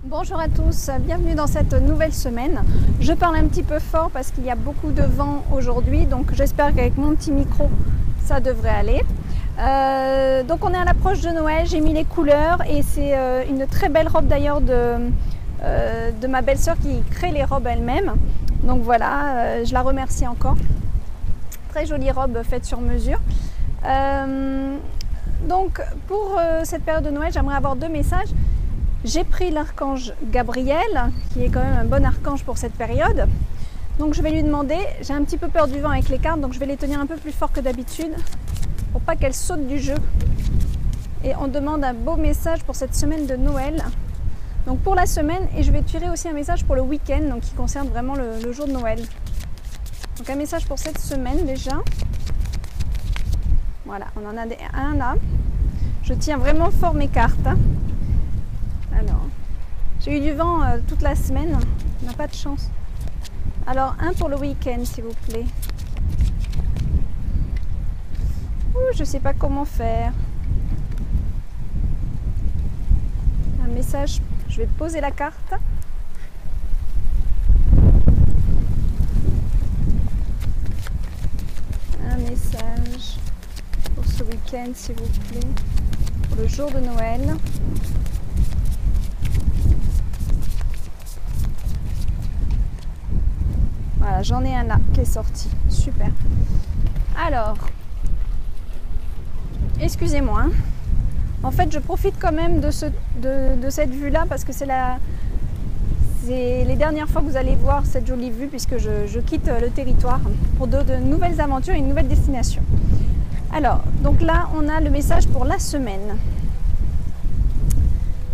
Bonjour à tous, bienvenue dans cette nouvelle semaine. Je parle un petit peu fort parce qu'il y a beaucoup de vent aujourd'hui, donc j'espère qu'avec mon petit micro ça devrait aller. Donc on est à l'approche de Noël, j'ai mis les couleurs et c'est une très belle robe d'ailleurs de ma belle-sœur qui crée les robes elle-même. Donc voilà, je la remercie encore. Très jolie robe faite sur mesure. Donc pour cette période de Noël, j'aimerais avoir deux messages. J'ai pris l'archange Gabriel, qui est quand même un bon archange pour cette période. Donc je vais lui demander, j'ai un petit peu peur du vent avec les cartes, donc je vais les tenir un peu plus fort que d'habitude, pour pas qu'elles sautent du jeu. Et on demande un beau message pour cette semaine de Noël. Donc pour la semaine, et je vais tirer aussi un message pour le week-end, donc qui concerne vraiment le jour de Noël. Donc un message pour cette semaine déjà. Voilà, on en a un là. Je tiens vraiment fort mes cartes. Alors, j'ai eu du vent toute la semaine, on n'a pas de chance. Alors, un pour le week-end, s'il vous plaît. Je ne sais pas comment faire. Un message, je vais poser la carte. Un message pour ce week-end, s'il vous plaît. Pour le jour de Noël. Voilà, j'en ai un là qui est sorti. Super. Alors, excusez-moi. En fait, je profite quand même de cette vue-là parce que c'est les dernières fois que vous allez voir cette jolie vue puisque je quitte le territoire pour de nouvelles aventures et une nouvelle destination. Alors, donc là, on a le message pour la semaine.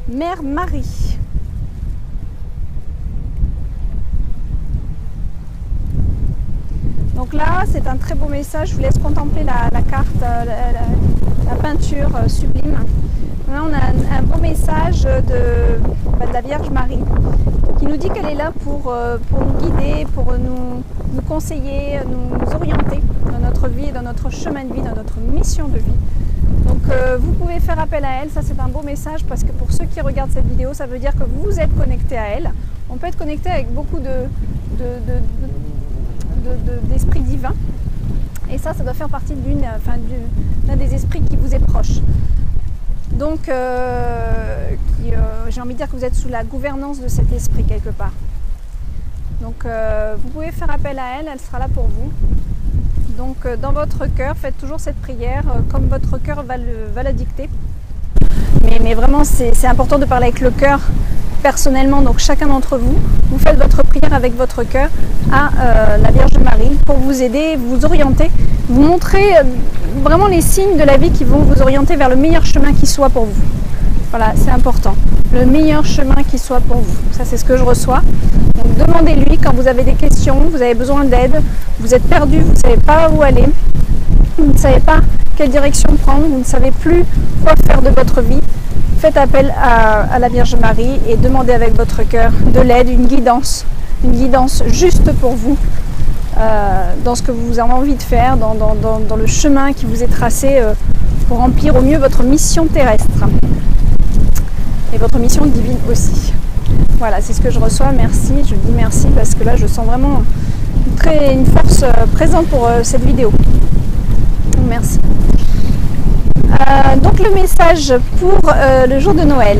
Mère Marie. Donc là, c'est un très beau message. Je vous laisse contempler la carte, la peinture sublime. Là, on a un beau message de la Vierge Marie qui nous dit qu'elle est là pour nous guider, pour nous conseiller, nous orienter dans notre vie, dans notre chemin de vie, dans notre mission de vie. Donc vous pouvez faire appel à elle. Ça, c'est un beau message parce que pour ceux qui regardent cette vidéo, ça veut dire que vous êtes connecté à elle. On peut être connecté avec beaucoup d'esprit divin et ça doit faire partie d'un des esprits qui vous est proche. Donc j'ai envie de dire que vous êtes sous la gouvernance de cet esprit quelque part. Donc vous pouvez faire appel à elle, elle sera là pour vous. Donc dans votre cœur, faites toujours cette prière comme votre cœur va la dicter. Mais vraiment c'est important de parler avec le cœur personnellement, donc chacun d'entre vous, vous faites votre prière avec votre cœur à la Vierge Marie pour vous aider, vous orienter, vous montrer vraiment les signes de la vie qui vont vous orienter vers le meilleur chemin qui soit pour vous. Voilà, c'est important. Le meilleur chemin qui soit pour vous. Ça, c'est ce que je reçois. Donc demandez-lui quand vous avez des questions, vous avez besoin d'aide, vous êtes perdu, vous ne savez pas où aller, vous ne savez pas quelle direction prendre, vous ne savez plus quoi faire de votre vie. Faites appel à la Vierge Marie et demandez avec votre cœur de l'aide, une guidance juste pour vous, dans ce que vous avez envie de faire, dans le chemin qui vous est tracé pour remplir au mieux votre mission terrestre et votre mission divine aussi. Voilà, c'est ce que je reçois, merci, je dis merci parce que là je sens vraiment une force présente pour cette vidéo. Merci. Donc le message pour le jour de Noël.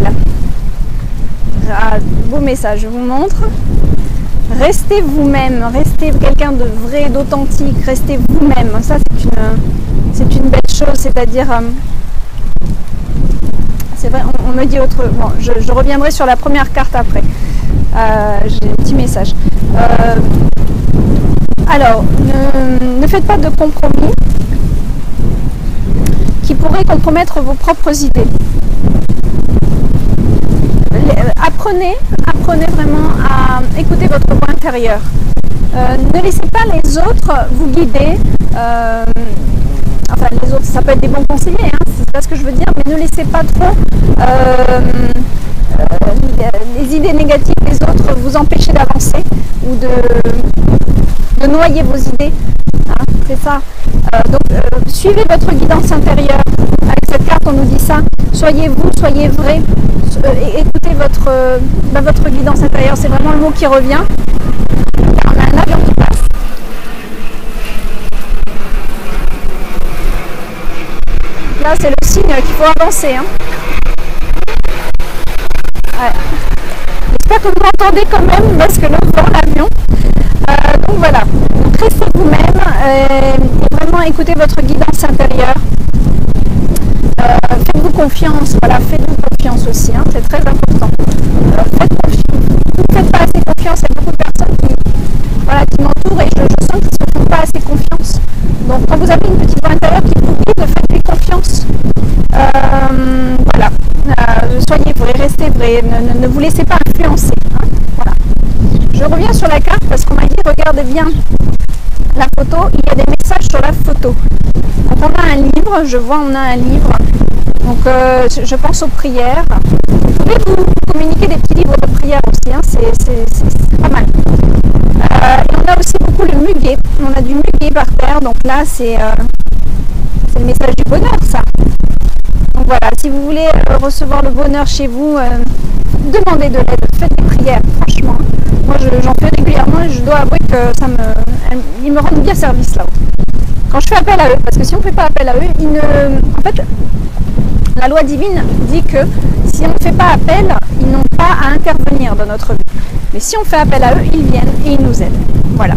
Beau message, je vous montre. Restez vous-même, restez quelqu'un de vrai, d'authentique, restez vous-même. Ça c'est une belle chose, c'est-à-dire c'est vrai, on me dit autre. Bon, je reviendrai sur la première carte après. J'ai un petit message. Alors, ne faites pas de compromis qui pourrait compromettre vos propres idées. Apprenez vraiment à écouter votre voix intérieure. Ne laissez pas les autres vous guider. Enfin, les autres, ça peut être des bons conseillers, hein, c'est pas ce que je veux dire, mais ne laissez pas trop les idées négatives des autres vous empêcher d'avancer ou de noyer vos idées. Hein, c'est ça. Donc, suivez votre guidance intérieure. Avec cette carte, on nous dit ça. soyez vous, soyez vrai, écoutez votre guidance intérieure, c'est vraiment le mot qui revient. On a un avion qui passe. Là c'est le signe qu'il faut avancer. Hein. Ouais. J'espère que vous m'entendez quand même parce que l'autre vent l'avion. Donc voilà, donc restez vous-même et vraiment écoutez votre guidance intérieure. Faites-vous confiance, voilà, faites-vous confiance aussi, hein, c'est très important. Vous ne faites pas assez confiance, il y a beaucoup de personnes qui m'entourent et je sens qu'ils ne se font pas assez confiance. Donc quand vous avez une petite voix intérieure qui vous guide, faites-lui confiance. Voilà, soyez vrai, restez vrai, ne vous laissez pas influencer. Hein, voilà. Je reviens sur la carte parce qu'on m'a dit regardez bien la photo, il y a des messages sur la photo. Donc on a un livre, je vois on a un livre, donc je pense aux prières. Vous pouvez vous communiquer des petits livres de prières aussi, hein, c'est pas mal. Et on a aussi beaucoup le muguet, on a du muguet par terre, donc là c'est le message du bonheur ça. Donc voilà, si vous voulez recevoir le bonheur chez vous, demandez de l'aide, faites des prières, franchement. Moi j'en fais régulièrement et je dois avouer que ils me rendent bien service là-haut. Quand je fais appel à eux, parce que si on ne fait pas appel à eux, en fait, la loi divine dit que si on ne fait pas appel, ils n'ont pas à intervenir dans notre vie. Mais si on fait appel à eux, ils viennent et ils nous aident. Voilà.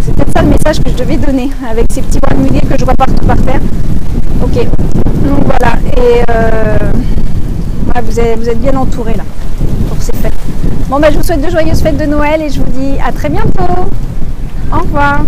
C'est peut-être ça le message que je devais donner avec ces petits bras de muguet que je vois partout par terre. Ok. Donc voilà. Et voilà, vous êtes bien entourés là pour ces fêtes. Bon, je vous souhaite de joyeuses fêtes de Noël et je vous dis à très bientôt. Au revoir.